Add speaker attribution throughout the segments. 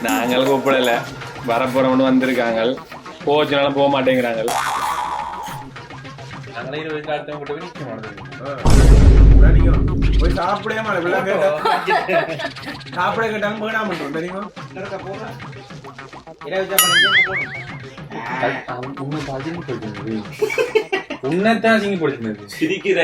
Speaker 1: நாங்கள் கூப்பிடல, வரப்போறவனு வந்திருக்காங்க, போச்சுனாலும் போக மாட்டேங்கிறாங்க.
Speaker 2: போய் சாப்பிடவே சாப்பிட கேட்டாங்க வேணாம் தெரியுமா? உன்னதான் சிங்கி போடுச்சு சிரிக்கிற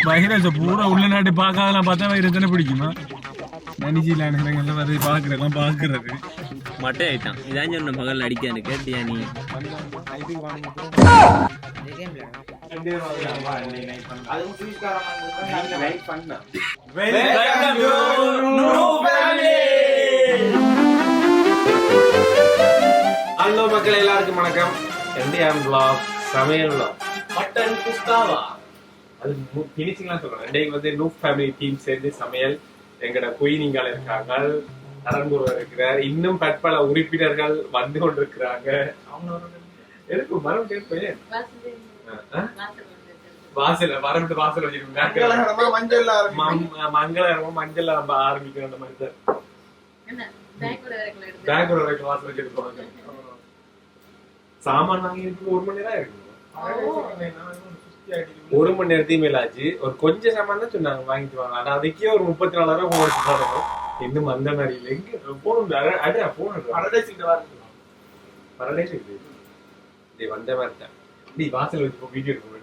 Speaker 3: வைரஸ் பூரா உள்நாட்டு பார்க்காதெல்லாம் பார்த்தா வைரஸ் தானே பிடிக்குமா? நினைச்சில வந்து பாக்குறதெல்லாம் பாக்குறது
Speaker 4: மட்டை ஆயிட்டான். இதான் சொன்ன பகல் அடிக்க எனக்கு கேட்டியா நீ?
Speaker 2: ஹலோ மக்கள், எல்லாருக்கும் வணக்கம். என்டிஆர் vlog சமையல் vlog
Speaker 1: மட்டன் குஸ்காவா
Speaker 2: அது பினிஷிங்லாம் சொல்றேன். இன்னைக்கு வந்து நூப் ஃபேமிலி டீம் சேர்ந்து சமையல். எங்கட குயினிங்கால இருக்காங்க, நரம்பூர் இருக்கிறார், இன்னும் பற்பல உறுப்பினர்கள் வந்து கொண்டிருக்கிறாங்க. எதுக்கு மரம் வாசல் வரவிட்டு வாசல் வச்சிருக்காங்க. மங்களகரமா மஞ்சள் ஆரம்பிக்கிற அந்த மாதிரி தான் பேங்கோட வாசல் வச்சிருப்பாங்க. சாமான் வாங்கி இருக்கு 1 மணி நேரம் இருக்கு. 1 மணி நேரத்தையும் மேல ஆச்சு. ஒரு கொஞ்சம் சாமான் தான் சொன்னாங்க வாங்கிட்டு வாங்க. ஆனா அதுக்கே ஒரு 34,000 கொடுத்துட்டாங்க. இன்னும் அந்த மாதிரி இல்லை. எங்க போன் வந்த மாதிரி தான் நீ வாசல் வச்சு வீடியோ எடுக்க.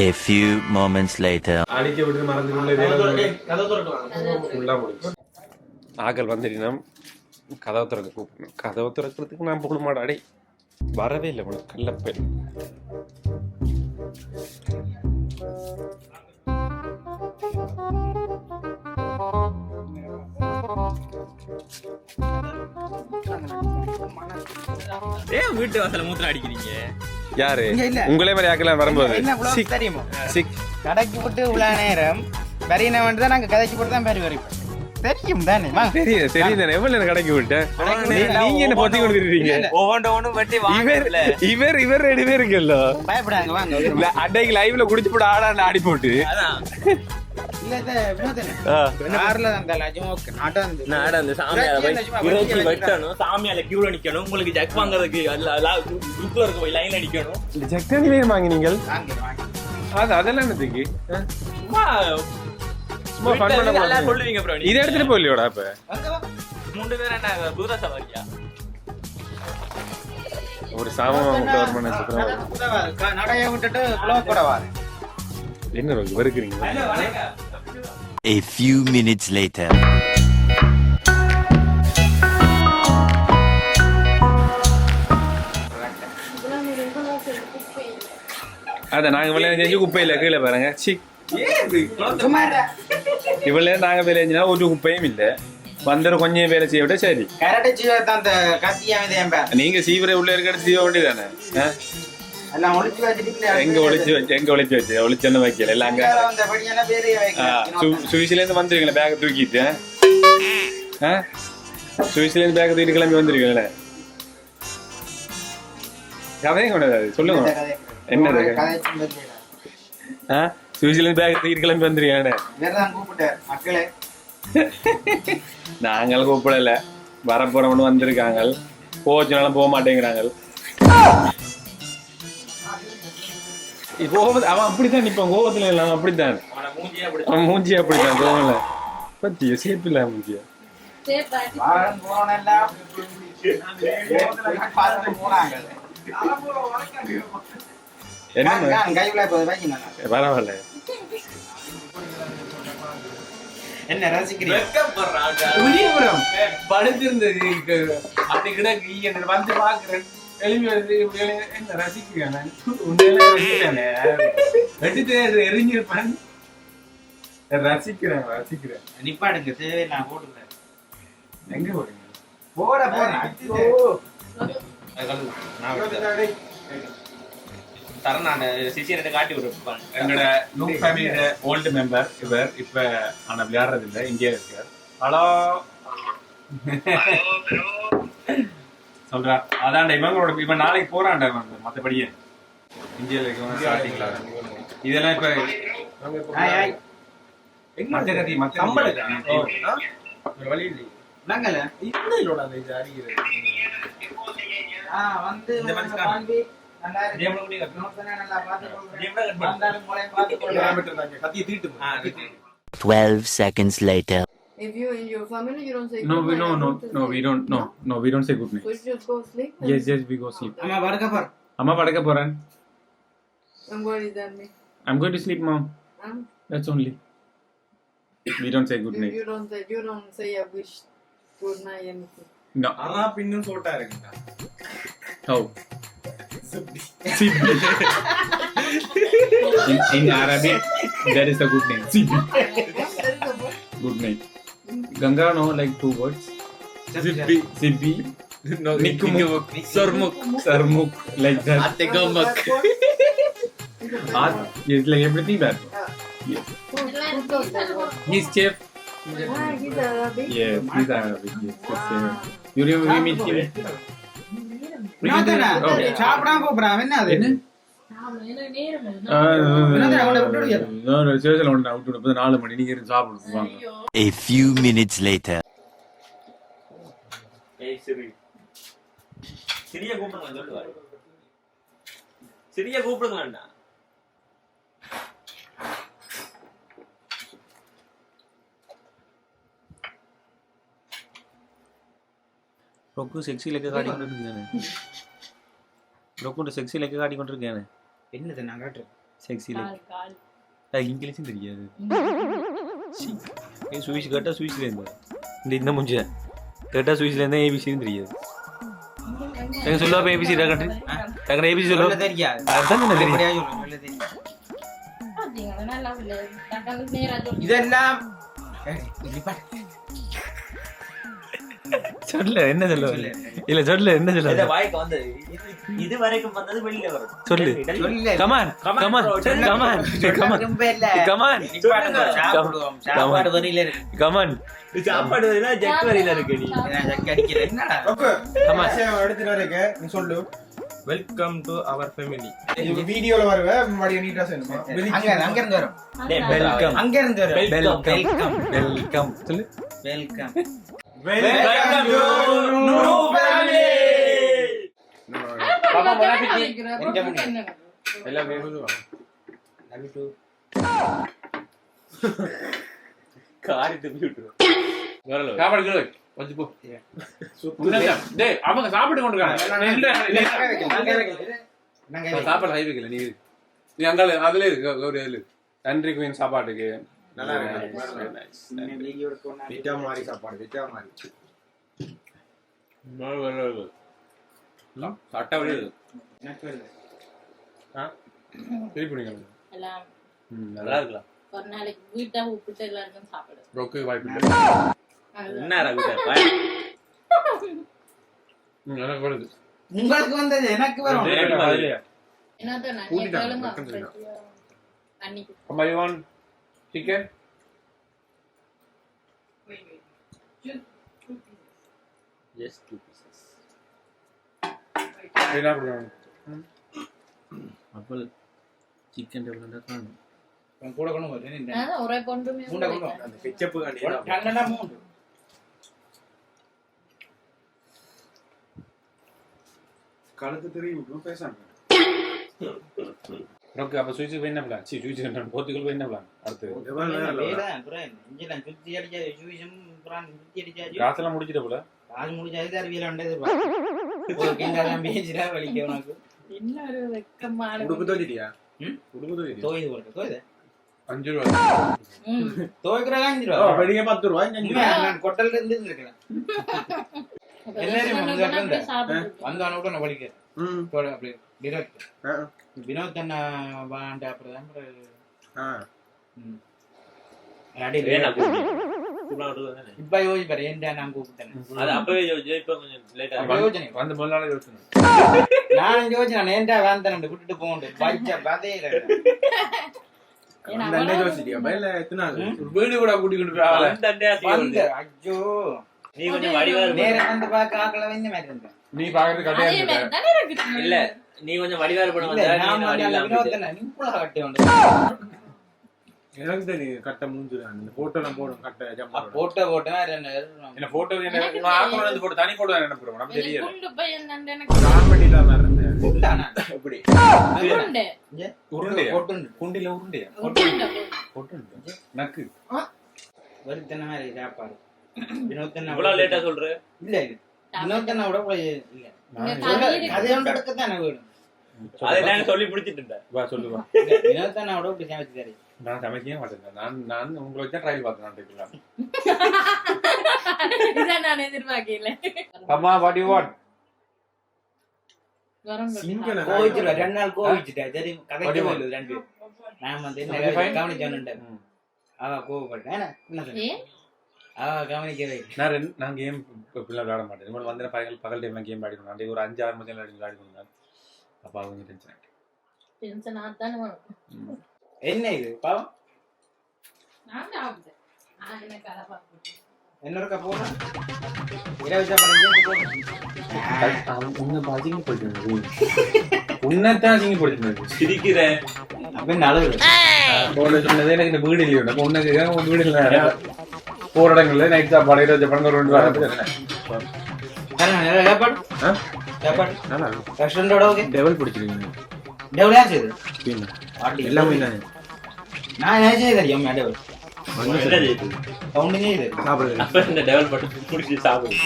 Speaker 5: A few moments later.
Speaker 2: அடிக்க விட்டு மறந்து ஆக்கள் வந்துட்டோம். கதவை திறக்க கூப்பிடணும். கதவை திறக்கிறதுக்கு நான் போக மாட்டாடே, வரவே இல்லை உனக்கு கல்லப்பை.
Speaker 4: ஏன் வீட்டு வாசல மூத்திரம் அடிக்கிறீங்க?
Speaker 2: யாரு உங்களே மாதிரி ஆக்கலாம் வரும்போது
Speaker 6: தெரியுமா? கடைக்கு போட்டு இவ்வளவு நேரம் பெரிய தான் நாங்க கதைக்கு போட்டு தான் பெரிய வரைக்கும் தெரியும் தானே?
Speaker 2: தெரியும் தானே. எவ்வளவு நேரம் கடைக்கு விட்டேன். நீங்க என்ன பொத்தி கொடுத்துருக்கீங்க? இவர் 2 பேர் இருக்குல்ல,
Speaker 6: பயப்படாங்க வாங்க.
Speaker 2: அன்னைக்கு லைவ்ல குடிச்சு போட்டு ஆடாண்டு ஆடி போட்டு
Speaker 4: சாமியால கியூல நிக்கணும். உங்களுக்கு ஜக் வாங்குறதுக்கு லைன்ல நிக்கணும்.
Speaker 2: ஜக் வாங்கி நீங்கள் அதெல்லாம் என்னதுக்கு
Speaker 4: சொல்லுவீங்க ப்ரோ.
Speaker 2: இதை எடுத்துட்டு போயிலையோடா? இப்ப
Speaker 4: 3 பேர் என்ன குதிரை சவாரியா?
Speaker 2: ஒரு சாமான்
Speaker 6: நடைய விட்டுட்டு கூட வாரு.
Speaker 2: என்ன வருகிறீங்க?
Speaker 5: A few minutes later.
Speaker 2: அத நாங்க விளையாட செஞ்சு குப்பையில கீழே பாருங்க. சி இவ்வளவு நாங்க வேலை செஞ்சா ஒரு குப்பையும் இல்ல. வந்தர கொஞ்சம் வேலை செய்ய விட சரி. நீங்க சீவரை உள்ள இருக்க சீவ வேண்டியதானே? எங்க ஒளிச்சு வச்சு ஒளிச்சொன்னு வைக்கல எல்லாம் அங்க. சுவிஸ்ல இருந்து வந்துருக்கீங்களா பேக தூக்கிட்டு? சுவிஸ்ல இருந்து பேக தூக்கிட்டு கிளம்பி வந்துருக்கீங்களே. கதையும் கொண்டாது சொல்லுங்க. என்னது? சுவிஸ்ல இருந்து பேக தூக்கிட்டு கிளம்பி வந்துருக்கீங்களே. நாங்களும் கூப்பிடல, வரப்போறவனு வந்திருக்காங்க, போச்சுனாலும் போக மாட்டேங்கிறாங்க. அவன் அப்படித்தான் நிப்பான் கோவத்துல இல்லாம. அப்படித்தான் மூஞ்சியா அப்படித்தான் கோவம்ல பத்திய சேப்பு இல்ல மூஞ்சியா. பரவாயில்ல.
Speaker 6: என்ன ரசிக்கிறீங்க?
Speaker 2: படுத்திருந்தது வந்து பாக்குறேன். எளிமை என்ன ரசிக்கிறேன் எரிஞ்சிருப்பேன். ரசிக்கிறேன்.
Speaker 6: நிப்பாடுங்க, தேவை நான் போட்டுக்கிறேன்.
Speaker 2: எங்க போறீங்க?
Speaker 4: காட்டி விடுறேன்.
Speaker 2: எங்களோட நூப் ஃபேமிலியோட ஓல்டு மெம்பர் இவர். இப்ப ஆனா விளையாடுறது இல்லை, இங்கே இருக்கார். ஹலோ
Speaker 3: சொல்றா அதான்டா இவங்களோட இப்ப நாளைக்கு போறான்டா இவன் மத்தபடியே இந்தியால இருக்கவங்க ஸ்டார்டிங்ல இதெல்லாம் இப்ப மத்த கத்தி மத்த
Speaker 2: வழி இல்லை
Speaker 6: நாங்கல
Speaker 2: இந்த இல்லோட அந்த இது அறிகிறது
Speaker 6: வந்து
Speaker 3: இந்த மாதிரி
Speaker 6: வாங்கி நல்லா
Speaker 3: ஜேம்ல கூட
Speaker 6: நோட்ஸ்னா நல்லா பாத்துக்கோங்க
Speaker 3: ஜேம்ல கட் பண்ணு
Speaker 6: வந்தாலும் போல பாத்துக்கோங்க
Speaker 2: கிலோமீட்டர் தாங்க கத்தியை தீட்டு
Speaker 5: 12 seconds later.
Speaker 7: If you in your family, you don't say
Speaker 3: No,
Speaker 7: good night, I want to say
Speaker 3: we don't.
Speaker 7: good night.
Speaker 3: No, we don't say good night.
Speaker 7: So you just go sleep. and-
Speaker 3: Yes, we go sleep.
Speaker 6: அம்மா படுக்க போற
Speaker 3: அம்மா படுக்க போறேன்.
Speaker 7: And what does that mean?
Speaker 3: I'm going to sleep, mom.
Speaker 7: Huh?
Speaker 3: That's only. We don't say good night.
Speaker 7: You don't say a wish, good night, anything.
Speaker 3: No.
Speaker 2: ஆனா பின்னும் சோட்டா இருக்குங்க
Speaker 3: How? Sibli. In Arabic, that is a good name. Sibli.
Speaker 7: That is a word.
Speaker 3: Good night. Ganga know like 2 words.
Speaker 1: Zibbi.
Speaker 3: Sibbi.
Speaker 1: No,
Speaker 3: Nikmuk.
Speaker 1: Sarmuk.
Speaker 3: Sarmuk. Like that.
Speaker 1: Ategamak.
Speaker 3: Yes, like everything bad. Yes.
Speaker 7: Who does that word?
Speaker 3: He's chef.
Speaker 7: He's Arabic.
Speaker 3: Yes, he's Arabic. Yes. That's
Speaker 7: Wow.
Speaker 3: You remember we meet him?
Speaker 6: வினோதனா
Speaker 3: Okay.
Speaker 6: சாப்பிடாம போறான் என்ன அது
Speaker 3: என்ன? சேசல ஒன்று விட்டு 4 மணி நீங்க இருந்து சாப்பிடுங்க வாங்க.
Speaker 5: A few minutes later.
Speaker 4: ஏய் சரி சிறிய கூப்பிடுங்க சொல்லிட்டு வா சிறிய கூப்பிடுங்கண்ணா
Speaker 1: ரொக்கு செக்ஸி லெக்க காட்டிக்கொண்டிருக்கேன் ரொக்குண்ட செக்ஸி லெக்க காட்டிக்கொண்டிருக்கேன்
Speaker 6: என்னது நான் காட்டுறேன்
Speaker 1: செக்ஸி லெக் இங்கிலீஷும் தெரியாது சுவிஸ் கேட்டால் சுவிஸ்ல இருந்தா இந்த முஞ்ச கேட்டால் சுவிஸ்ல இருந்தா ஏபிசின்னு தெரியாது எங்க சொல்லுவா ஏபிசி டக்கட்டு டக்கட ஏபிசி
Speaker 6: சொல்ல
Speaker 1: சொல்லுவா
Speaker 6: தெரியாது
Speaker 1: அதுதான் என்ன தெரியும்
Speaker 6: அப்படியே சொல்ல தெரியாது இதெல்லாம்
Speaker 1: சொல்ல என்ன சொல்ல இல்ல சொல்ல என்ன
Speaker 4: இந்த
Speaker 1: சொல்ல
Speaker 4: வாய்க்கு வந்து இது வரைக்கும் வந்தது வெளியில வரும்
Speaker 1: சொல்லு
Speaker 6: சொல்லு
Speaker 1: கமான் கமான் கமான் கமான்
Speaker 6: ரொம்ப இல்ல
Speaker 1: கமான்
Speaker 6: சாப்பிடுவோம் சாப்பாடு வரையில இருக்கு
Speaker 1: கமான்
Speaker 4: சாப்பாடு ஜெக் வரையில இருக்கு நீ
Speaker 6: நான் ஜக்க அடிக்கிறேன் என்னடா
Speaker 2: ஆமா எடுத்துட்டு வரேங்க நீ சொல்லு
Speaker 3: வெல்கம் டு அவர் ஃபேமிலி.
Speaker 2: இந்த வீடியோல வரவே முன்னாடி நீட்டா செய்யணுமா
Speaker 6: அங்க இருந்து வரும்
Speaker 1: வெல்கம்
Speaker 6: அங்க இருந்து வரும்
Speaker 1: வெல்கம் வெல்கம் சொல்லு
Speaker 6: welcome
Speaker 2: welcome to new family
Speaker 6: பாப்பா போனா
Speaker 3: எல்லாம் வேணுமா
Speaker 6: லவ் டு
Speaker 4: காரி திருப்பி விட்டுரும்
Speaker 3: சாப்பாடு கேளு வந்து போ டேய் அவங்க சாப்பிட்டு கொண்டு சாப்பாடு ஹை வைக்கல நீ அங்க அதுல இருக்கு ஒரு இதுல நன்றி குயின் சாப்பாட்டுக்கு
Speaker 2: நல்லா இருக்கு விட்டா மாதிரி சாப்பாடு விட்டா மாதிரி
Speaker 3: சட்டை வழியுது திருப்பி
Speaker 8: எல்லாம்
Speaker 4: நல்லா இருக்கலாம்
Speaker 8: ஒரு நாளைக்கு வீட்டை கூப்பிட்டு எல்லாருக்கும் சாப்பிடு
Speaker 3: ரொக்கு வாய்ப்பு
Speaker 4: என்ன
Speaker 3: எனக்கு வருது
Speaker 6: உங்களுக்கு வந்தது எனக்கு வரும்
Speaker 8: என்னதான் நான்
Speaker 3: கூட்டிட்டாங்க,
Speaker 8: கேளுங்க
Speaker 3: பக்கம் தெரியும்.
Speaker 8: அன்னைக்கு
Speaker 3: Somebody want chicken?
Speaker 4: just 2 pieces
Speaker 3: என்ன பண்ணுவாங்க
Speaker 1: அப்போ சிக்கன் டெவலண்டா காணும்
Speaker 6: கூட கொண்டு வரேன்
Speaker 8: நான் ஒரே கொண்டுமே
Speaker 6: மூண்டை கொண்டு வா.
Speaker 2: அந்த கெச்சப் காண்டி
Speaker 6: கண்ணடா மூண்டு
Speaker 2: கழுத்து திரும்பி விட்டு பேசாம
Speaker 3: ரொக்கு அப்ப சுவிட்ச் போய் என்ன பிளான் சுவிட்ச் போர்த்துகல் போய் என்ன பிளான் அடுத்து
Speaker 6: வேறதான் புறேன் இங்கெல்லாம் சுத்தி அடிச்சா சுவிஷம் புறான் சுத்தி அடிச்சாச்சு
Speaker 3: காசெல்லாம் முடிச்சிட்ட போல
Speaker 6: காசு முடிச்சாச்சு அறிவியல் வந்தது ஒரு கிண்டாதான் பேசிடா வலிக்க உனக்கு
Speaker 8: இன்னொரு வெக்கமான
Speaker 2: உடுப்பு தோச்சிட்டியா
Speaker 6: ம்?
Speaker 2: உடுப்பு தோச்சிட்டியா
Speaker 6: தோயுது போறது தோயுது
Speaker 3: 5 ரூபா
Speaker 6: தோய்க்கிறதா 5 ரூபா
Speaker 2: பெரிய 10 ரூபாய்
Speaker 6: உண்மையா? நான் கொட்டல்ல இருந்து இருக்கேன் எல்லாரும் வந்து இருந்தா.
Speaker 8: சாப்பிட்டு
Speaker 6: வந்தான கூட நான் வலிக்கிறேன்
Speaker 2: ம்
Speaker 6: தோட அப்படியே டிரெக்ட் வினோத் அண்ணா வாண்ட அப்புறம்
Speaker 4: வேணா கூப்பிடுங்க
Speaker 6: இப்ப யோசிப்பாரு ஏன்டா நான் கூப்பிட்டேன்
Speaker 4: அது அப்பவே இப்ப கொஞ்சம் லேட்டா
Speaker 6: யோசனை
Speaker 3: வந்து முதல் நாள் யோசனை
Speaker 6: நான் யோசிச்சேன் ஏன்டா வேண்டாம் விட்டுட்டு போகண்டு பைச்ச பதே
Speaker 2: அந்த யோசிட்டியா பையில எத்தனை நாள்
Speaker 3: வீடு கூட கூட்டி கொண்டு போய் ஆளை
Speaker 6: வந்து ஐயோ
Speaker 4: நீ கொஞ்சம் வடிவா
Speaker 6: நேரா வந்து பார்க்க ஆக்கல இந்த மாதிரி இருந்தேன்.
Speaker 3: நீ பாக்குறது கட்டையா
Speaker 8: அதே
Speaker 3: இருக்க
Speaker 8: மாதிரி தானே இருக்குது.
Speaker 4: இல்ல நீ கொஞ்சம் வடிவா பண்ண
Speaker 6: இல்ல,
Speaker 4: வந்தா
Speaker 6: நான்
Speaker 4: நீ
Speaker 6: வந்து அந்த
Speaker 4: வடிவா
Speaker 6: வினோதனை நிம்புலா கட்டி வந்து
Speaker 3: எனக்கு தெரியும் கட்டை மூஞ்சுறான் இந்த போட்டோ நான் போடும் கட்டை ஜம்மா
Speaker 6: போட்டோ
Speaker 3: என்ன போட்டோ என்ன ஆக்கணும் வந்து போட்டு தனி போட்டோ என்ன போடுவோம் நமக்கு தெரியல
Speaker 8: குண்டு பையன் தான் எனக்கு
Speaker 3: காமெடி தான் இருந்தேன்
Speaker 6: குண்டானா
Speaker 3: எப்படி
Speaker 8: குண்டு.
Speaker 3: உருண்டையா
Speaker 6: போட்டு
Speaker 3: குண்டில உருண்டையா
Speaker 8: குண்டு.
Speaker 3: போட்டு நக்கு
Speaker 6: வருத்தன மாதிரி சாப்பாடு வினோதனை
Speaker 4: இவ்வளவு லேட்டா சொல்ற
Speaker 6: இல்ல இது வினோதனை விட இல்ல
Speaker 8: இங்க கறி இருக்கு.
Speaker 6: கதை ஒன்று எடுக்கத்தானே வேணும்.
Speaker 4: அதெல்லாம் சொல்லி பிடிச்சிட்டு
Speaker 3: வா சொல்லுவா
Speaker 6: வினோதனை விட இப்படி சமைச்சு தரேன்.
Speaker 3: நான் சமைக்கவே மாட்டேன் நான் உங்களை வச்சா ட்ரையல் பார்த்தேன் நான் இருக்கலாம்
Speaker 8: இதான் நான் எதிர்பார்க்கல.
Speaker 3: அம்மா வாட் யூ வாட்
Speaker 8: வரம்
Speaker 3: சிங்கன
Speaker 6: கோவிச்சுல 2 நாள் கோவிச்சுட்டா சரி கதைக்கு போயிடு ரெண்டு நான் வந்து என்ன கவனிச்சேன் அவ கோவப்பட்டேன் என்ன
Speaker 8: ஏ
Speaker 6: அவ கவனிக்கவே
Speaker 3: நான் கேம் இப்பெல்லாம் விளையாட மாட்டேன் இவங்க வந்து பகல் டைம்ல கேம் ஆடிக்கணும் அன்றைக்கு ஒரு 5-6 மணி நேரம் விளையாடிக்கணும் அப்பா கொஞ்சம் டென்ஷன்
Speaker 8: டென்ஷன் ஆத்தானே வரும்.
Speaker 6: என்ன இது பாவம்
Speaker 8: நான் சாப்பிட்டேன். எனக்கு அதை பார்க்க
Speaker 6: என்னொருக்கா போனா இரவு சாப்பாடு போகணும்.
Speaker 3: உன்னை பாதிங்க போயிட்டு உன்னைத்தான் அசிங்க போயிட்டு
Speaker 4: சிரிக்கிறேன்
Speaker 6: அப்படின்னு அழகு
Speaker 3: சொன்னதே எனக்கு இந்த வீடு இல்லையோட உனக்கு வீடு இல்லை போற இடங்கள்ல நைட் சாப்பாடு இரவு சாப்பாடு ஒரு 2 வாரம்
Speaker 6: சாப்பாடு சாப்பாடு
Speaker 3: நல்லா இருக்கும்
Speaker 6: ரெஸ்டாரண்டோட ஓகே
Speaker 3: டெவல் பிடிச்சிருக்கீங்க
Speaker 6: டெவலா செய்யுது
Speaker 3: எல்லாமே
Speaker 6: நான் என்ன செய்ய தெரியும் டெவல்
Speaker 4: என்ன செய்யுது
Speaker 6: கவுண்டிங் செய்யுது
Speaker 3: சாப்பிடுறது
Speaker 4: அப்ப இந்த டெவல் பட்டு குடிச்சு சாப்பிடு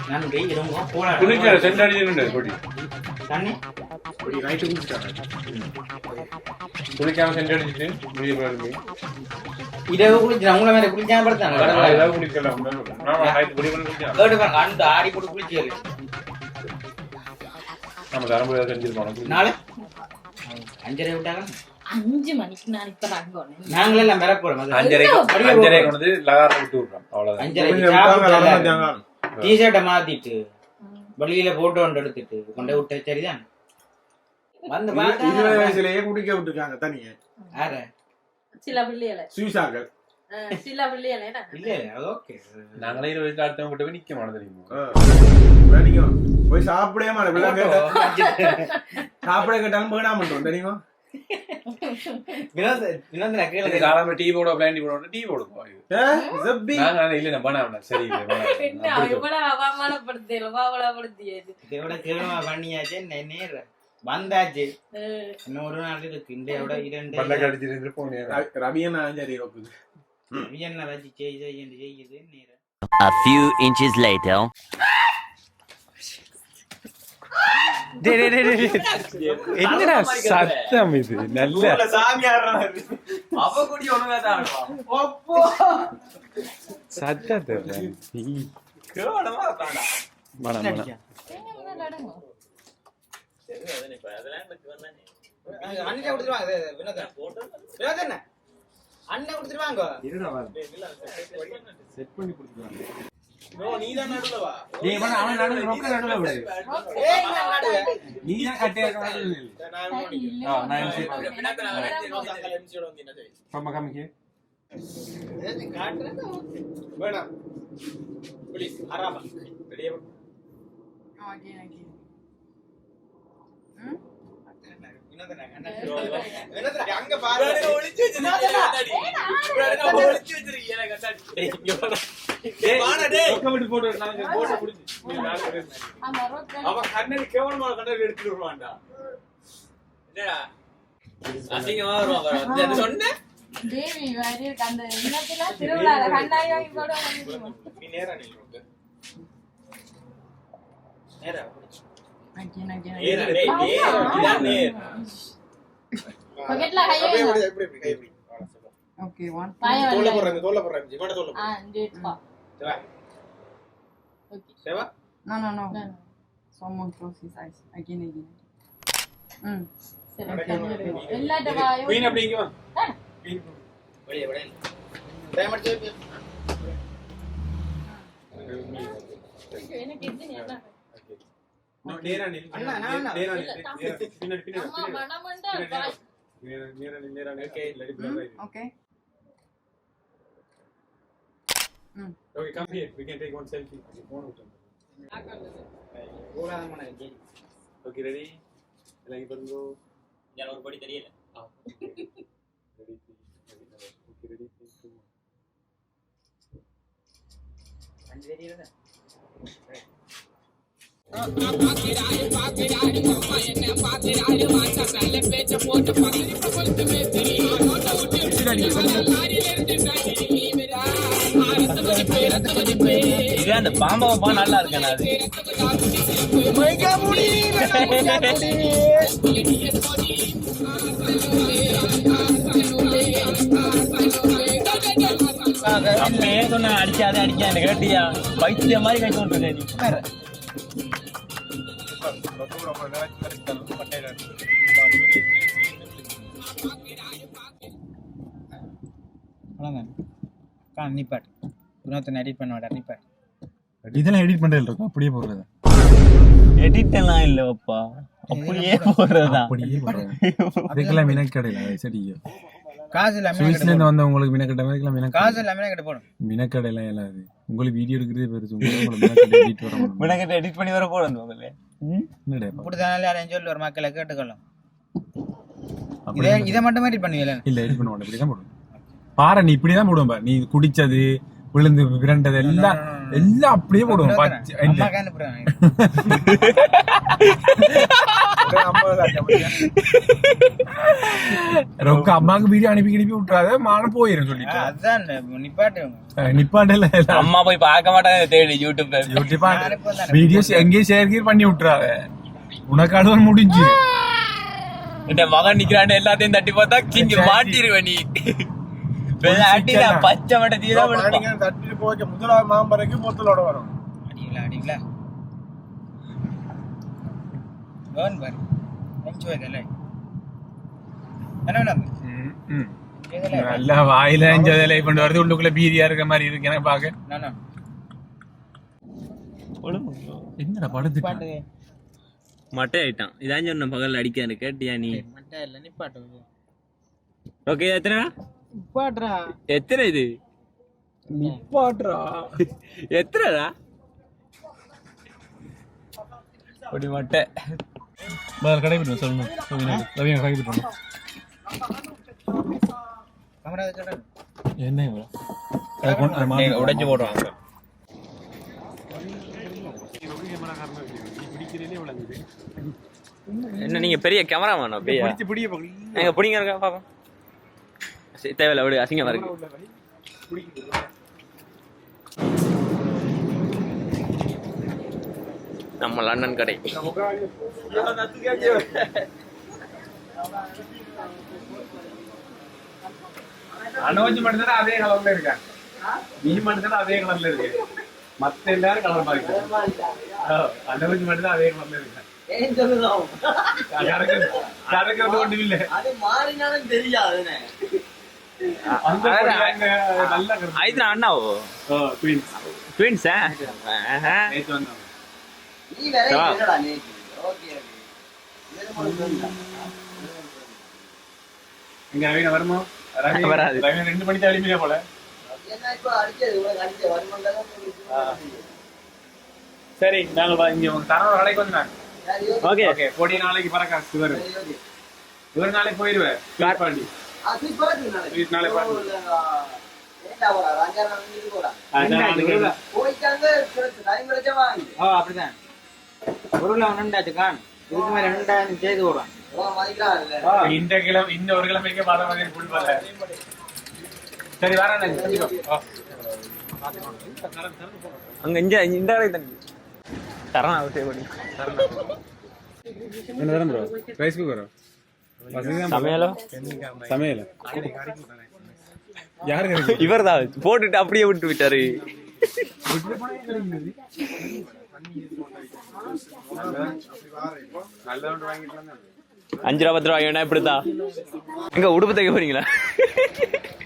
Speaker 6: நான் போய் இருங்க போனா
Speaker 3: குளிக்கிற சென்ட் அடிச்சுட்டு பொடி
Speaker 6: தண்ணி
Speaker 3: பொடி நைட்டு குடிச்சிட்டாங்க குளிக்காம சென்ட் அடிச்சுட்டு வெளியே போயிருந்து
Speaker 6: இரவு குளிச்சு உங்களை மேல குளிக்காம படுத்தாங்க
Speaker 3: ஏதாவது குளிக்கலாம் நைட்டு பொடி பண்ணி குளிக்கலாம்
Speaker 6: கேட்டு பாருங்க அந்த ஆடி போட்டு குளிச்சு
Speaker 3: நம்ம தரம்பு ஏதாவது செஞ்சிருப்போம்
Speaker 6: நாளை 5:30 விட்டாங்க
Speaker 8: 5 மணிக்கு நான் இப்ப தங்கணும்.
Speaker 6: நாங்களே எல்லாம் மிரக்க போறோம்
Speaker 3: 5:30 கொண்டு லகார விட்டு விடுறோம் அவ்வளவுதான்
Speaker 6: 5:30 டிஷர்ட்டை மாத்திட்டு வெளியில போட்டோ ஒன்று எடுத்துட்டு கொண்டு விட்ட சரிதான் வந்து
Speaker 3: 20 வயசுலயே குடிக்க விட்டுருக்காங்க தனியே
Speaker 6: யார
Speaker 8: சில பிள்ளைகளை
Speaker 3: சுவிசாக்கள்
Speaker 8: சில பிள்ளைகளை
Speaker 6: இல்ல அது ஓகே
Speaker 3: நாங்களே 20 வயசுல அடுத்தவங்க கிட்ட போய் நிக்க மாட்டோம் தெரியுமா நீங்க போய் சாப்பிடவே மாட்டேன் சாப்பிட கேட்டாலும் போயிடா மாட்டோம் தெரியுமா
Speaker 6: வினோதன கேளுங்க
Speaker 3: காலம்பு டீ போட பிளான் டீ போட டீ போடுவோம் இல்ல நான் பண்ண சரி
Speaker 8: என்ன எவ்வளவு அவமானப்படுத்தல அவமானப்படுத்தியது
Speaker 6: இதோட கேளுமா பண்ணியாச்சு நேர வந்தாச்சு இன்னும் ஒரு நாள் இருக்கு இந்தியாவோட 2
Speaker 3: கடிச்சிட்டு போனேன் ரவியன் சரி
Speaker 6: என்ன வச்சு செய்யுது நேர
Speaker 5: A few inches later.
Speaker 3: என்னடா சத்தம் இது நல்ல
Speaker 4: அவ கூடி ஒண்ணுதான்
Speaker 3: சத்தத்தை
Speaker 4: கேவலமா தாண்டா
Speaker 6: அண்ணன் கொடுத்துருவாங்க வினோதன அண்ணன் கொடுத்துருவாங்க
Speaker 3: செட் பண்ணி கொடுத்துருவாங்க
Speaker 6: நீதான் நடுவா
Speaker 3: அவன் நடுவில் ரொக்க நடுவில் விடு நீ தான் கட்டியா கம்மிக்கு
Speaker 6: வேணாம் ப்ளீஸ் ஆராமா ரெடியா அங்க பாரு ஒளிச்சு
Speaker 4: அவன் கண்ணன் கேவலமான கண்ணன் எடுத்துட்டு வருவான்டா அசிங்கமா வருவான் சொன்ன
Speaker 8: தேவி மாதிரி அந்த இன்னத்துல திருவிழால கண்ணாயோ இதோட
Speaker 6: நீ நேரா நில்லு நேரா
Speaker 8: பக்கெட்ல ஹையா
Speaker 6: எப்படி
Speaker 8: ஓகே 1
Speaker 6: தோல்ல போறேன் தோல்ல போறேன் ஜிமாட தோல்ல
Speaker 8: ஆ ஜெட்பா
Speaker 6: சேவா
Speaker 8: ஓகே
Speaker 6: சேவா
Speaker 9: No. Someone close his eyes again.
Speaker 8: சரி எல்லாட்ட வாயோ
Speaker 3: குயின் அப்படிங்க வா
Speaker 6: வெளிய வெளிய டைமர் சேவ்
Speaker 8: எனக்கு இது நேரா
Speaker 3: நேரா நில்லு
Speaker 6: அண்ணா
Speaker 3: நேரா நில்லு பின்னாடி
Speaker 8: அம்மா மனமண்டா
Speaker 3: நேரா okay
Speaker 9: Okay.
Speaker 2: Okay, come here. We can take one selfie. Okay, ready? Like go.
Speaker 4: ഞാൻ ஒரு படி தெரியல.
Speaker 2: Ready? Okay, ready?
Speaker 6: அஞ்சு தெரியல.
Speaker 4: இது அந்த பாம்பா நல்லா இருக்கேன் அது. அப்படியே சொன்ன அடிக்காத அடிக்காத கேட்டியா பைத்திய மாதிரி கட்டி கொண்டிருக்கேன்
Speaker 6: நீ நிப்பாட்டு இன்னொருத்தனை எடிட் பண்ண மாட்டா நிப்பாட்டு.
Speaker 3: இதெல்லாம் எடிட் பண்றது இருக்கும் அப்படியே போடுறது.
Speaker 4: எடிட் எல்லாம் இல்லப்பா அப்படியே போடுறதா
Speaker 3: அப்படியே போடுறது. அதுக்கெல்லாம் மினக்கடையில சரியா
Speaker 6: காசு இல்லாம
Speaker 3: சுவிஸ்ல இருந்து வந்த உங்களுக்கு மினக்கடை மாதிரிலாம்
Speaker 6: காசு இல்லாம கிட்ட போடும்.
Speaker 3: மினக்கடையெல்லாம் இல்லாது. உங்களுக்கு வீடியோ எடுக்கிறதே பெருசு. உங்களுக்கு எடிட் வர முடியும்.
Speaker 4: மினக்கடை எடிட் பண்ணி வர போடுறது முதல்ல.
Speaker 3: என்னடா
Speaker 6: இப்படிதானே யாரையும் சொல்லி ஒரு மக்களை கேட்டுக்கொள்ளும். இதை மட்டும் எடிட் பண்ணுவீங்களா?
Speaker 3: இல்ல எடிட் பண்ண மாட்டேன். இப்படிதான் போடுவேன். பாரு நீ இப்படிதான் போடுவேன் பாரு. நீ குடிச்சது விழுந்து விரண்டது எல்லாம் எல்லாம் அப்படியே போடுவோம். ரொம்ப அம்மாவுக்கு வீடியோ அனுப்பி விட்டுறாத மானம் போயிரும் சொல்லிட்டு.
Speaker 6: அதான்
Speaker 3: நிப்பாட்டல
Speaker 4: அம்மா போய் பார்க்க மாட்டாங்க தேடி யூடியூப்ல
Speaker 3: வீடியோஸ் எங்கேயும் ஷேர் பண்ணி விட்டுறாத. உனக்கு அடுவன் முடிஞ்சு
Speaker 4: இந்த மகன் நிக்கிறான்னு எல்லாத்தையும் தட்டி பார்த்தா கிங்க மாட்டிருவேன் நீ. பச்சை மட்டை
Speaker 3: தட்டிட்டு போக முதலாவது மாம்பரைக்கு மொத்தலோட வரும்.
Speaker 6: அடிங்களா
Speaker 3: நல்லா வாயில அஞ்சதலை கொண்டு வருது. உள்ளுக்குள்ள பீதியா இருக்க மாதிரி இருக்கு எனக்கு பாக்க. என்னடா படுத்து
Speaker 4: மட்டை ஆயிட்டான். இதான் சொன்ன பகல் அடிக்காது கேட்டியா நீ?
Speaker 6: மட்டை இல்ல நிப்பாட்டு.
Speaker 4: ஓகே எத்தனை
Speaker 6: நிப்பாட்றா.
Speaker 4: எத்தனை இது
Speaker 3: நிப்பாட்றா
Speaker 4: எத்தனைடா அப்படி மட்டை
Speaker 3: கடை விட்டு சொல்லணும். கடை விட்டு என்ன
Speaker 4: உடைச்சு போடுவாங்க. என்ன நீங்க பெரிய கேமராமேனா? எங்க பிடிங்க இருக்கா பாப்போம். தேவையில்ல விடு அசிங்கமா இருக்கு. நம்ம லண்டன் கடை
Speaker 2: அனோஜ் மட்டும்தான் அதே கலர்ல இருக்கா. நீ மட்டும்தான் அதே கலர்ல இருக்கு. மத்த எல்லாரும் கலர் மாறி அனோஜ் மட்டும்தான் அதே கலர்ல இருக்கா.
Speaker 4: அண்ணாவோ ட்வின்ஸா?
Speaker 2: இங்க ரவீனா வருமா? வராது. 2 மணிக்கு அடிமையா போல. சரி நாங்க இங்க உங்க தரவ வேலைக்கு வந்தாங்க.
Speaker 4: ஓகே
Speaker 2: ஓகே போடி நாளைக்கு பறக்க சுவர். ஒரு நாளைக்கு போயிடுவேன். கார் பாண்டி. ஸ்வீட் நாளைக்கு பாண்டி.
Speaker 6: அப்படிதான் ஒரு ஒன்றாச்சுக்கான் இதுக்கு மேல 2000 செய்து போடுறான்.
Speaker 2: இந்த கிழமை இன்னும் ஒரு கிழமைக்கு பல வகை புல்வாங்க. சரி வரேன்.
Speaker 4: அங்க இந்த தரணா பண்ணி
Speaker 3: என்ன தரம் ப்ரோ? ரைஸ் குக்கரோ?
Speaker 4: சமையலோ?
Speaker 3: சமையல யாரு?
Speaker 4: இவர் தான் போட்டுட்டு அப்படியே விட்டு விட்டாரு.
Speaker 2: நல்ல வாங்கிட்டு
Speaker 4: 5 ரூபா 10 ரூபா வேணா இப்படித்தான். எங்க உடுப்பு தைக்க போறீங்களா?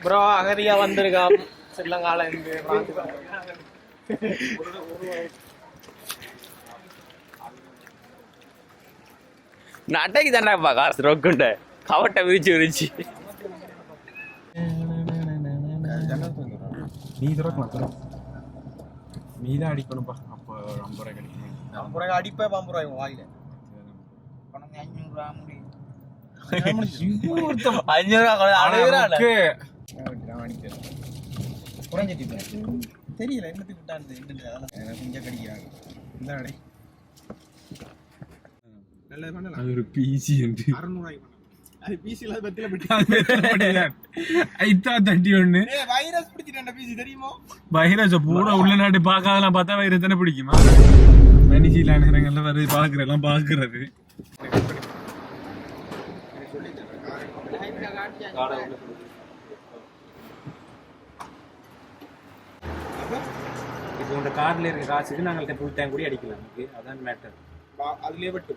Speaker 6: ப்ரோ அகதியா வந்திருக்கான் ஸ்ரீலங்கால இருந்து.
Speaker 4: நான் அட்டைக்கு தாண்டாப்பா காசு ரொக்குண்ட கவட்டை விரிச்சு
Speaker 3: நீ திறக்கலாம். நீதான் அடிக்கணும்ப்பா அப்போ 50 ரூபாய் கிடைக்கும்
Speaker 6: 50 ரூபாய் அடிப்பேன் 50 ரூபாய் வாயில பணம் 500 ரூபாய் முடியும்
Speaker 4: 500
Speaker 6: குறைஞ்சிட்டு தெரியல என்னத்துக்கு விட்டாந்து கொஞ்சம் கடிக்கிறாங்க இந்த அடை நல்லது பண்ணலாம்
Speaker 3: அது ஒரு பிசி என்று
Speaker 6: 600 ரூபாய் அது பிசில பத்தில
Speaker 3: ஐத்தா தட்டி ஒண்ணு
Speaker 6: வைரஸ் பிடிச்சிட்ட பிசி தெரியுமா
Speaker 3: வைரஸ் பூரா உள்ள நாட்டு பார்க்காதெல்லாம் பார்த்தா வைரஸ் தானே பிடிக்குமா வெனிசிலான நேரங்கள்ல வருது பாக்குறதெல்லாம் பாக்குறது
Speaker 2: இப்போ உங்க கார்ல இருக்க காசுக்கு நாங்கள் ஃபுல் டேங்க் கூட அடிக்கலாம் அதான் மேட்டர்
Speaker 6: அதுலயே விட்டு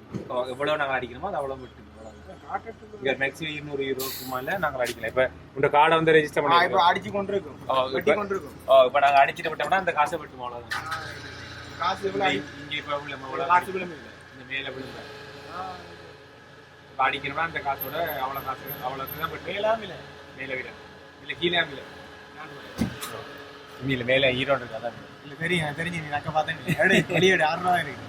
Speaker 2: எவ்வளவு நாங்கள் அடிக்கணுமோ அது அவ்வளவு விட்டு இங்க மேக்ஸிமம் 200 யூரோக்கு மேல நாங்கள் அடிக்கலாம் இப்ப உங்க கார்டை வந்து ரெஜிஸ்டர் பண்ணி
Speaker 6: இப்ப அடிச்சு கொண்டிருக்கும் வெட்டி கொண்டிருக்கும்
Speaker 2: இப்ப நாங்க அடிச்சிட்டு விட்டோம்னா அந்த காசை விட்டுமா அவ்வளவுதான்
Speaker 6: காசு எவ்வளவு
Speaker 2: இங்க இப்ப உள்ள காசு விழும் இல்லை இந்த மேல விழுந்த இப்ப அடிக்கணும்னா அந்த காசோட அவ்வளவு காசு அவ்வளவு தான் விட்டு மேல விட இல்ல கீழே இல்ல இல்ல மேல ஈரோடு இருக்கு அதான்
Speaker 6: இல்ல தெரிஞ்சு நீ நக்க பார்த்தேன் வெளியேடு 6 ரூபாய் இருக்கு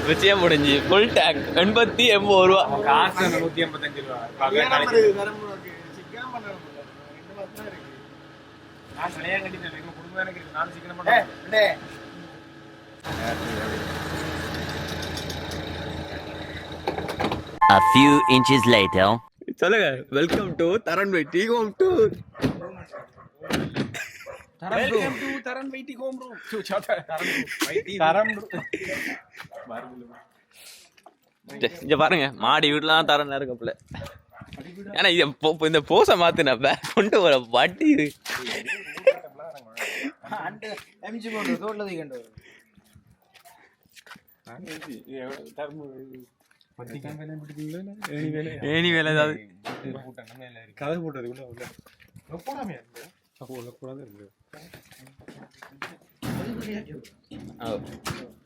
Speaker 4: விஷயம் முடிஞ்சு ஃபுல் டேங்க் 89 ரூபா
Speaker 2: காசு 185 ரூபா
Speaker 6: சிக்கனம் பண்ணணும்
Speaker 2: நான் கல்யாணம் கட்டிட்டேன் எங்க குடும்பம் எனக்கு இருக்கு நான் சிக்கனம் பண்ணுவேன்
Speaker 5: A few inches later.
Speaker 4: சொல்லுங்க வெல்கம் டு தரன் வெட்டி ஹோம் டூர்
Speaker 3: வெல்கம் டு தரன் வைட்டி ஹோம் ரூம்
Speaker 4: இங்க பாருங்க மாடி வீட்டுலாம் தரன் இருக்கப்புல ஏன்னா இந்த போச மாத்தின கொண்டு வர வட்டி இது ஏனி வேலை ஏதாவது
Speaker 3: கதை போட்டது உள்ள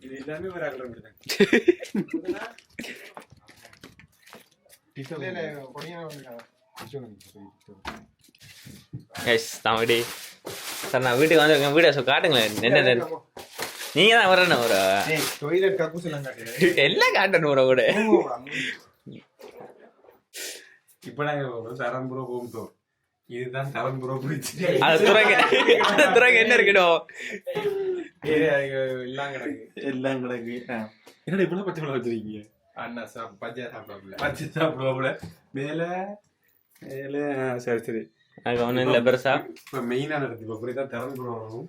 Speaker 3: இது எல்லாமே ஒரு
Speaker 4: தம்பி சார் நான் வீட்டுக்கு வந்து வீடியோ காட்டுங்களேன் என்ன நீங்க தான் வரணும் ஒரு
Speaker 6: டொய்லெட் கக்கூஸ் எல்லாம் காட்டு
Speaker 4: எல்லாம் காட்டணும் ஒரு கூட
Speaker 3: இப்ப நாங்க தரம்புரம் ஹோம் டூர் இதுதான் தரம்புரம் பிடிச்சி
Speaker 4: அது துறைங்க என்ன இருக்கணும்
Speaker 3: எல்லாம் கிடக்கு என்னடா இப்பெல்லாம் பச்சை மிளகா வச்சிருக்கீங்க அண்ணா பச்சை சாப்பிடுவாப்புல மேல மேல சரி சரி
Speaker 4: அது ஒன்றும் இல்லை பெருசா
Speaker 3: இப்ப மெயினான இடத்து இப்ப புரியுதான் தரம்புரம்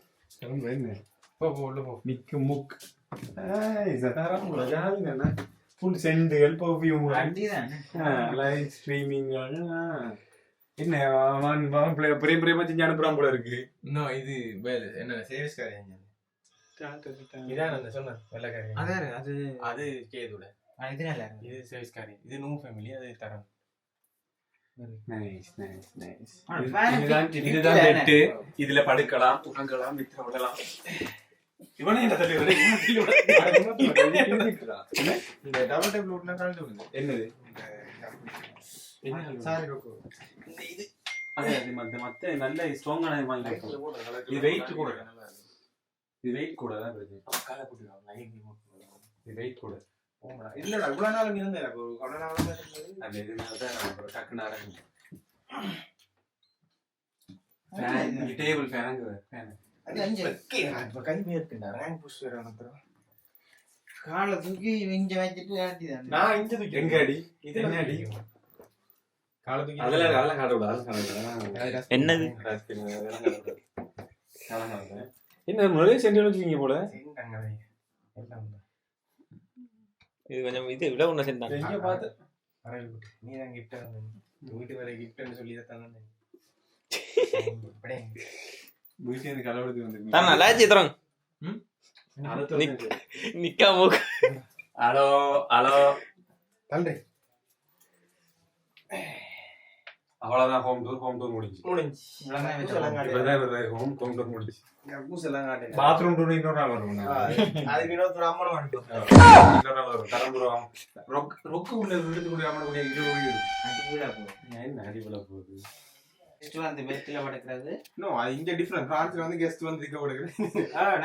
Speaker 3: என்ன உள்ள போ மிக்கு முக் தரம்புரம் ஜாலிங்க ஃபுல் செண்டுகள் பர்ஃபியூம் லைட் ஸ்ட்ரீமிங்கள் என்ன பெரிய பெரிய செஞ்சு அனுப்புறான் போல இருக்கு
Speaker 6: இன்னும் இது என்ன சேவிஸ் காரியம் இதான் அந்த சொன்ன வெள்ளக்காரி அது கேதுட இது நல்லா இது சேவிஸ் காரியம் இது நூ ஃபேமிலி அது தரம்
Speaker 3: நைஸ் நைஸ் நைஸ் இதுதான் பெட்டு இதுல படுக்கலாம் உறங்கலாம் வித்திர விடலாம் இவனே என்ன தள்ளி
Speaker 6: இந்த டபுள் டேபிள் ஓட்டுனா கலந்து விடுங்க
Speaker 3: என்னது
Speaker 6: சாரி ரோக்கு
Speaker 3: இது அது மத்த நல்ல ஸ்ட்ராங்கான வாங்கி இது வெயிட் கூட இது வெயிட் கூட தான் இருக்கு கால போட்டுறாங்க இது வெயிட் கூட
Speaker 6: இல்லடா இவ்வளவு நாள் இருந்தே எனக்கு அவ்வளவு நாள்
Speaker 3: அது இதனால தான் டக்குன்னு ஆரம்பிச்சு ஃபேன் டேபிள் ஃபேன்
Speaker 6: அது அஞ்சு இப்ப கஞ்சி இருக்குடா ரேங்க் புஷ் வேற வந்து கால தூக்கி இங்க வச்சிட்டு ஆட்டிதான்
Speaker 3: நான் இங்க தூக்கி எங்க அடி இது என்ன அடி
Speaker 6: கால தூக்கி
Speaker 3: அதெல்லாம் காட்ட
Speaker 4: என்னது
Speaker 3: என்ன நிறைய சென்டர் வச்சிருக்கீங்க போல
Speaker 4: இது கொஞ்சம் இது விட ஒன்று செஞ்சாங்க
Speaker 3: எங்க பார்த்து
Speaker 6: நீ தான் கிஃப்ட் வீட்டு வேற கிஃப்ட்னு சொல்லி தான்
Speaker 3: வீட்டுல இருந்து கலவரத்துக்கு வந்து
Speaker 4: தான் நல்லா சித்திரம் நிக்காம
Speaker 3: ஹலோ ஹலோ
Speaker 6: தல்றி
Speaker 3: அவ்வளவுதான் ஹோம் டூர் முடிஞ்சு ஹோம் டூர் முடிஞ்சு பாத்ரூம் டூர் இன்னொரு நாள் வரும்
Speaker 6: அதுக்கு இன்னொரு அம்மன் வந்துட்டோம்
Speaker 3: இன்னொரு நாள் வரும் தரம்புரம் ரொக்கு உள்ள வீட்டுக்குள்ள அம்மன் என்ன அடிபல போகுது
Speaker 6: வந்து பெஸ்ட்ல படுக்கிறது
Speaker 3: நோ அது இங்க டிஃபரண்ட் பிரான்ஸ்ல வந்து கெஸ்ட் வந்து இருக்க கூடாது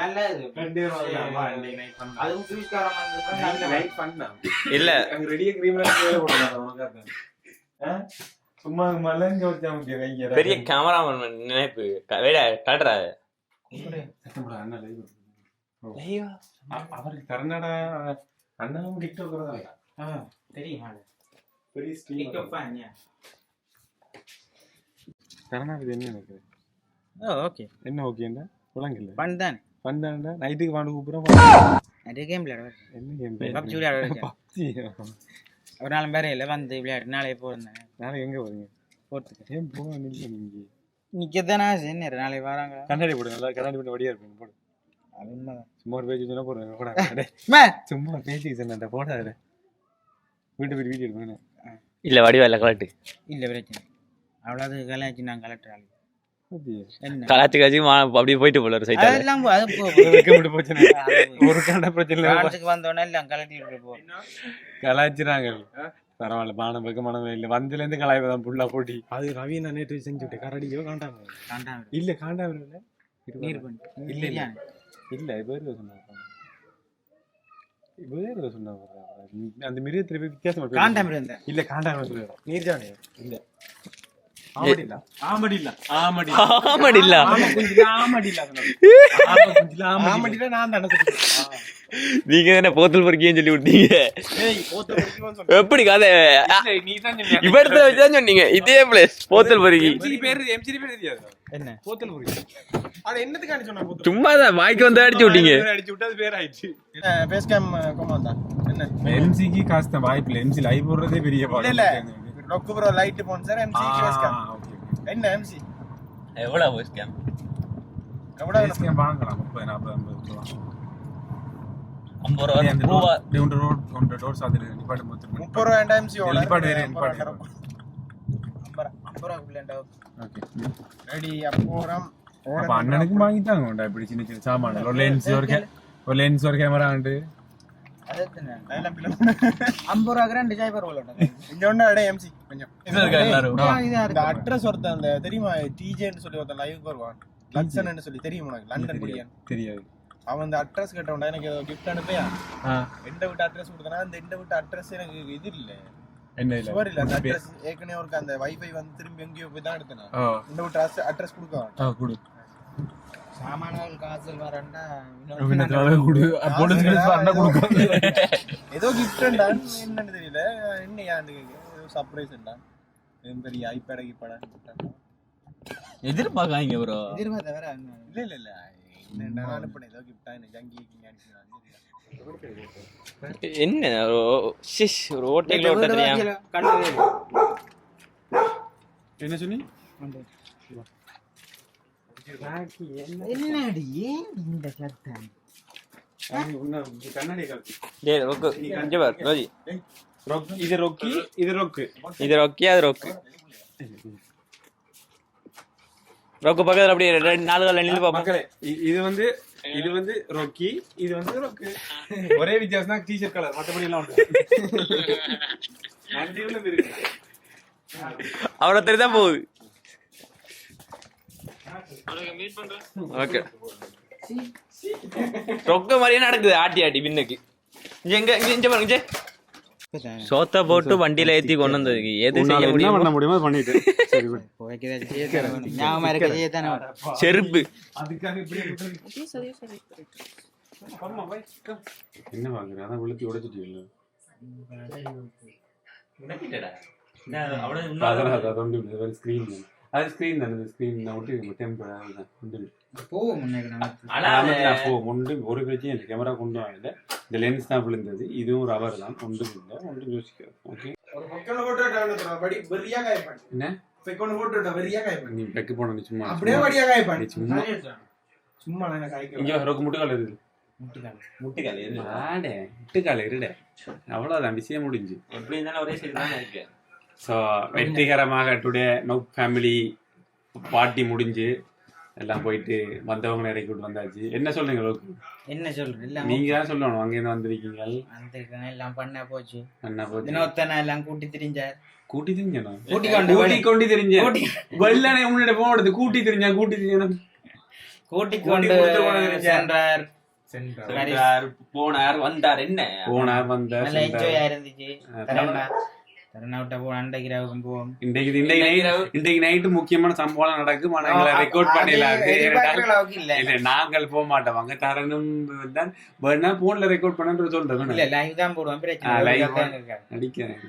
Speaker 6: நல்லது
Speaker 3: ரெண்டே வரலாமா இன்னைக்கு நைட் பண்ணலாம்
Speaker 6: அதுவும் சுவிஸ்காரம் வந்து
Speaker 3: நைட் பண்ணலாம்
Speaker 4: இல்ல
Speaker 3: அங்க ரெடியா கிரீம்ல வேலை போடுறாங்க உனக்கு சும்மா மலங்க வச்சா முடியும் வைங்க
Speaker 4: பெரிய கேமராமேன் நினைப்பு கலட்டுறா
Speaker 3: அண்ணா லைவ் அவருக்கு கர்நாடகா அண்ணாவும் டிக்டாக் தான்
Speaker 6: தெரியுமா
Speaker 3: பெரிய
Speaker 6: டிக்டாக் பண்ணி
Speaker 3: கர்நாடகா என்ன நினைக்கிறேன்
Speaker 6: ஓகே
Speaker 3: என்ன ஓகேண்டா புலங்கில்ல
Speaker 6: ஃபன் தான்
Speaker 3: ஃபன் தான்டா நைட்டுக்கு வாண்டு கூப்பிடுறோம்
Speaker 6: நிறைய கேம் விளையாட
Speaker 3: என்ன கேம்
Speaker 6: பப்ஜி விளையாட
Speaker 3: பப்ஜி
Speaker 6: ஒரு நாள் பேர் இல்லை வந்து விளையாடு நாளே போயிருந்தேன்
Speaker 3: நாளைக்கு எங்க போறீங்க
Speaker 6: போகிறதுக்கு
Speaker 3: ஏன் போக நீங்க
Speaker 6: நிற்கத்தானே என்ன நாளை வராங்க
Speaker 3: கண்ணாடி போடுங்க நல்லா கண்ணாடி போட்டு வடியா இருப்பீங்க போடு
Speaker 6: அது உண்மைதான்
Speaker 3: சும்மா ஒரு பேச்சு சொன்னா போடுங்க போட சும்மா பேசி சொன்ன போடாத வீட்டு போய் வீடியோ எடுக்கணும்
Speaker 4: இல்ல வடிவா இல்ல கலட்டு
Speaker 6: இல்லை பிரச்சனை அவ்வளோது கலாச்சி நான் கலெக்டர் ஆளு என்ன
Speaker 4: கலாச்சி அப்படியே போயிட்டு போல ஒரு சைட்
Speaker 6: அதெல்லாம் அது
Speaker 3: பிரச்சனை ஒரு கண்ட பிரச்சனை
Speaker 6: பிரான்ஸுக்கு வந்தோடனே எல்லாம் கலட்டி போ
Speaker 3: கலாய்ச்சிறாங்க பரவாயில்ல மானம் வைக்க மனம் இல்லை வந்ததுல இருந்து கலாய்ப்பு தான் புல்லா போட்டி அது ரவி நான் நேற்று செஞ்சு விட்டேன் கரடியோ காண்டாம
Speaker 6: காண்டாம
Speaker 3: இல்ல காண்டாம இல்ல
Speaker 6: நீர் பண்ணி
Speaker 3: இல்ல இல்ல இல்ல வேறு சொன்னாங்க வேறு சொன்னாங்க அந்த மிருகத்துல போய் வித்தியாசமா
Speaker 6: காண்டாம இருந்தேன்
Speaker 3: இல்ல காண்டாம சொல்லுறேன் நீர் ஜானே இல்ல
Speaker 4: நீங்க தானே போத்தல் பொறுக்கின்னு சொல்லி விட்டீங்க எப்படி கதை இவரத்துல வச்சுதான் சொன்னீங்க இதே பிளேஸ் போத்தல் பொறுக்கி
Speaker 6: என்ன
Speaker 3: போத்தல் பொறுக்கி அது என்னத்துக்கான சொன்னா
Speaker 4: சும்மா தான் வாய்க்கு வந்து அடிச்சு விட்டீங்க
Speaker 3: அடிச்சு விட்டு அது பேர் ஆயிடுச்சு
Speaker 6: பேஸ் கேம் கோமாந்தா என்ன
Speaker 3: எம்சிக்கு காசு தான் வாய்ப்பு இல்லை எம்சி லைவ் போடுறதே பெரிய பாடம்
Speaker 6: இல்ல ரொக்கு ப்ரோ லைட் ஸ்பான்சர் எம்சி பேஸ் கேம் என்ன எம்சி
Speaker 4: எவ்வளவு பேஸ் கேம்
Speaker 6: எவ்வளவு
Speaker 3: பேஸ் கேம் வாங்கலாம் 30 40 50
Speaker 4: ரூபா
Speaker 3: ஒன்று டோர் சாதிரு நிப்பாட்டு மொத்தம்
Speaker 6: 30 ரூபாய் எம்சி ஓட
Speaker 3: நிப்பாட்டு வேற நிப்பாட்டு
Speaker 6: 50 ரூபாய் பிள்ளேண்டா
Speaker 3: ஓகே
Speaker 6: ரெடி அப்புறம்
Speaker 3: அப்ப அண்ணனுக்கு வாங்கிட்டாங்க இப்படி சின்ன சின்ன சாமான ஒரு லென்ஸ் ஒரு கேமரா உண்டு
Speaker 6: அதென்ன எல்லாம் பிள்ளை 50 ரூபாய்க்கு ரெண்டு ஜாய்பர் ஓலோட இங்க ஒண்ணு அட எம்சி கொஞ்சம் இந்த அட்ரஸ் ஒருத்தன் அந்த தெரியுமா டிஜேன்னு சொல்லி ஒருத்தன் லைவ் வருவான் லட்சன் சொல்லி தெரியுமா உனக்கு லண்டன் குடியான்
Speaker 3: தெரியாது
Speaker 6: அவன் அந்த அட்ரஸ் கேட்டவன்டா எனக்கு ஏதோ கிஃப்ட் அனுப்பியா எந்த வீட்டு அட்ரஸ் கொடுத்தனா அந்த எந்த வீட்டு அட்ரஸ் எனக்கு இது இல்ல
Speaker 3: என்ன இல்ல
Speaker 6: சுவர் இல்ல அந்த அட்ரஸ் ஏற்கனவே ஒரு அந்த வைஃபை வந்து திரும்பி எங்கேயோ போய் தான் எடுத்தேன் இந்த வீட்டு அட்ரஸ் கொடுக்க
Speaker 3: குடு
Speaker 6: சாமான்கள் காசல் வரண்டா
Speaker 3: குடு போலீஸ் வரண்டா கொடுக்க
Speaker 6: ஏதோ கிஃப்ட்டா என்னன்னு தெரியல என்ன யாண்டு ஏதோ சர்ப்ரைஸ்டா பெரிய ஐபேட்
Speaker 4: எதிர்பார்க்காங்க ப்ரோ
Speaker 6: எதிர்பார்த்த வேற இல்ல இல்ல என்ன அனுப்புனேன் ஏதோ கிஃப்டா என்ன ஜங்கி
Speaker 4: என்ன ஒரு ஓட்டையில ஓட்ட தெரியாம
Speaker 3: என்ன சொன்னி
Speaker 6: என்னடி இந்த சட்டை
Speaker 3: கண்ணாடி காப்பி
Speaker 4: டேய் ரொக்கு இங்க பாரு ரோஜி
Speaker 3: இது ரொக்கி இது ரொக்கு
Speaker 4: இது ரொக்கி அது ரொக்கு ரொக்கு பக்கத்துல அப்படியே நாலு கால நின்னு பாப்போம்
Speaker 3: மக்களே இது வந்து ரொக்கி இது வந்து ரொக்கு ஒரே வித்தியாசம் தான் டீ-ஷர்ட் கலர் மத்தபடி எல்லாம் உண்டு நன்றி உள்ள இருக்கு
Speaker 4: அவரை தெரிதான் போகுது ஓகே ரொக்க மாதிரியே நடக்குது ஆட்டி ஆட்டி பின்னுக்கு எங்க இங்க பாருங்க சோத்த போட்டு வண்டியில ஏத்தி கொண்டு வந்ததுக்கு எது செய்ய முடியும்
Speaker 3: பண்ண முடியுமோ பண்ணிட்டு சரி
Speaker 4: செருப்பு
Speaker 3: என்ன வாங்குறேன் அதான் விழுத்தி உடைச்சிட்டீங்க அது ஸ்கிரீன் தானே ஸ்கிரீன் ஒட்டி ஒரு பிரச்சனையும் இல்லை கேமரா கொண்டு வாங்கல இந்த லென்ஸ் தான் விழுந்தது இதுவும் ஒரு அவர் தான் ஒன்றும் இல்லை ஒன்றும் யோசிக்காது ஓகே என்ன நீ வெக்க போன சும்மா
Speaker 6: சும்மா
Speaker 3: இங்க ரொக்க முட்டுக்கால இருக்கு முட்டுக்கால இருடே அவ்வளவுதான் விஷயம் முடிஞ்சு
Speaker 4: எப்படி இருந்தாலும் ஒரே சைடு தான் இருக்கு
Speaker 3: ஸோ வெற்றிகரமாக டுடே நோ ஃபேமிலி பார்ட்டி முடிஞ்சு எல்லாம் போயிட்டு வந்தவங்களை இறக்கி விட்டு வந்தாச்சு. என்ன சொல்றீங்க லோக்கு?
Speaker 6: என்ன சொல்றது இல்ல
Speaker 3: நீங்க தான் சொல்லணும், அங்கேருந்து வந்திருக்கீங்க.
Speaker 6: வந்திருக்காங்க எல்லாம் பண்ண போச்சு.
Speaker 3: என்ன போச்சு?
Speaker 6: தினோத்தனா எல்லாம் கூட்டி திரிஞ்சார்.
Speaker 3: கூட்டி தெரிஞ்சணும்,
Speaker 6: கூட்டி
Speaker 3: கொண்டு தெரிஞ்ச வெள்ளனை உன்னிட போனது கூட்டி தெரிஞ்சணும்
Speaker 6: கூட்டி கொண்டு சென்றார்.
Speaker 4: போனார் வந்தார். என்ன
Speaker 3: போனார் வந்தார்.
Speaker 6: நல்ல என்ஜாய் இருந்துச்சு. தரனாவிட்ட போ அண்டைக்கு ராவுக்கும் போவோம்.
Speaker 3: இன்றைக்கு நைட்டு முக்கியமான சம்பவம் நடக்கும். ஆனா எங்களை ரெக்கார்ட் பண்ணல, நாங்கள் போக மாட்டோம். அங்க தரணும் தான் வேணா போன்ல ரெக்கார்ட் பண்ணு சொல்றேன்.
Speaker 6: இல்ல லைவ் தான் போடுவோம். பிரச்சனை
Speaker 3: நடிக்கிறேன்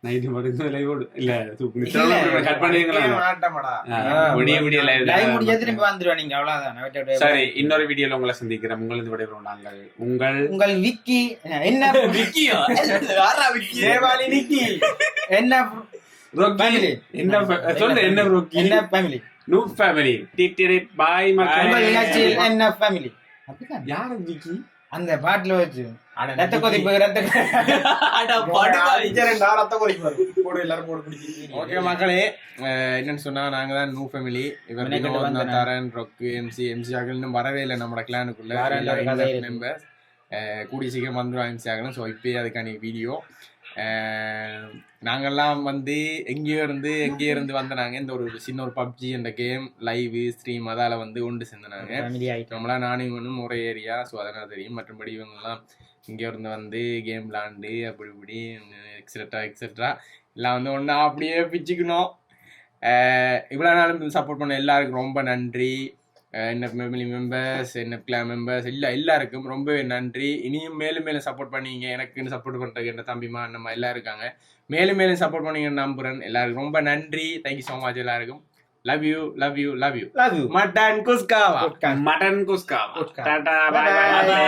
Speaker 3: நைட்டு மட்டும் லைவ் இல்ல கட் பண்ணுவீங்களா? சரி, இன்னொரு வீடியோல உங்களை சந்திக்கிறேன். உங்களுக்கு விடைபெறும் நாங்கள் உங்கள்
Speaker 6: விக்கி. என்ன
Speaker 4: விக்கியோ
Speaker 6: தேவாலி விக்கி என்ன
Speaker 3: ரொக்கி என்ன சொல்லு, என்ன ரொக்கி
Speaker 6: என்ன ஃபேமிலி
Speaker 3: நூப் ஃபேமிலி டிடிட் பாய் மக்கள்
Speaker 6: என்ன ஃபேமிலி
Speaker 3: யாரு விக்கி
Speaker 6: அந்த பாட்டில் வச்சு ரத்த கொதிப்பு
Speaker 2: ஓகே மக்களே, என்னன்னு சொன்னா நாங்க தான் நியூ ஃபேமிலி. இவர் தரன் ரொக்கு எம்சி ஆகல் இன்னும் வரவே இல்லை நம்ம கிளானுக்குள்ள மெம்பர்ஸ். கூடிய சீக்கிரம் வந்துடும் எம்சி ஆகலும். ஸோ இப்பயே அதுக்கான வீடியோ நாங்கள்லாம் வந்து எங்கேயோ இருந்து வந்தனாங்க. இந்த ஒரு சின்ன ஒரு பப்ஜி என்ற கேம் லைவ் ஸ்ட்ரீம் அதால் வந்து ஒன்று சேர்ந்தனாங்க. நம்மளாம் நானும் இவனும் ஒரே ஏரியா, ஸோ அதனால் தெரியும். மற்றபடி இவங்கெல்லாம் இங்கே இருந்து வந்து கேம் விளாண்டு அப்படி இப்படி எக்ஸெட்ரா எல்லாம் வந்து ஒன்றா அப்படியே பிச்சுக்கணும். இவ்வளோ நாளும் சப்போர்ட் பண்ண எல்லாருக்கும் ரொம்ப நன்றி. என்ன ஃபேமிலி மெம்பர்ஸ், என்ன கிளான் மெம்பர்ஸ் எல்லாருக்கும் ரொம்பவே நன்றி. இனியும் மேலும் மேலும் சப்போர்ட் பண்ணீங்க. எனக்குன்னு சப்போர்ட் பண்ணுறதுக்கு என்ன தம்பிமா நம்ம எல்லாம் இருக்காங்க. மேலும் மேலும் சப்போர்ட் பண்ணீங்கன்னு நம்புறேன். எல்லாருக்கும் ரொம்ப நன்றி. தேங்க்யூ ஸோ மச் எல்லாருக்கும். Love you love you love you. Mutton குஸ்காவா.
Speaker 3: Tata bye by.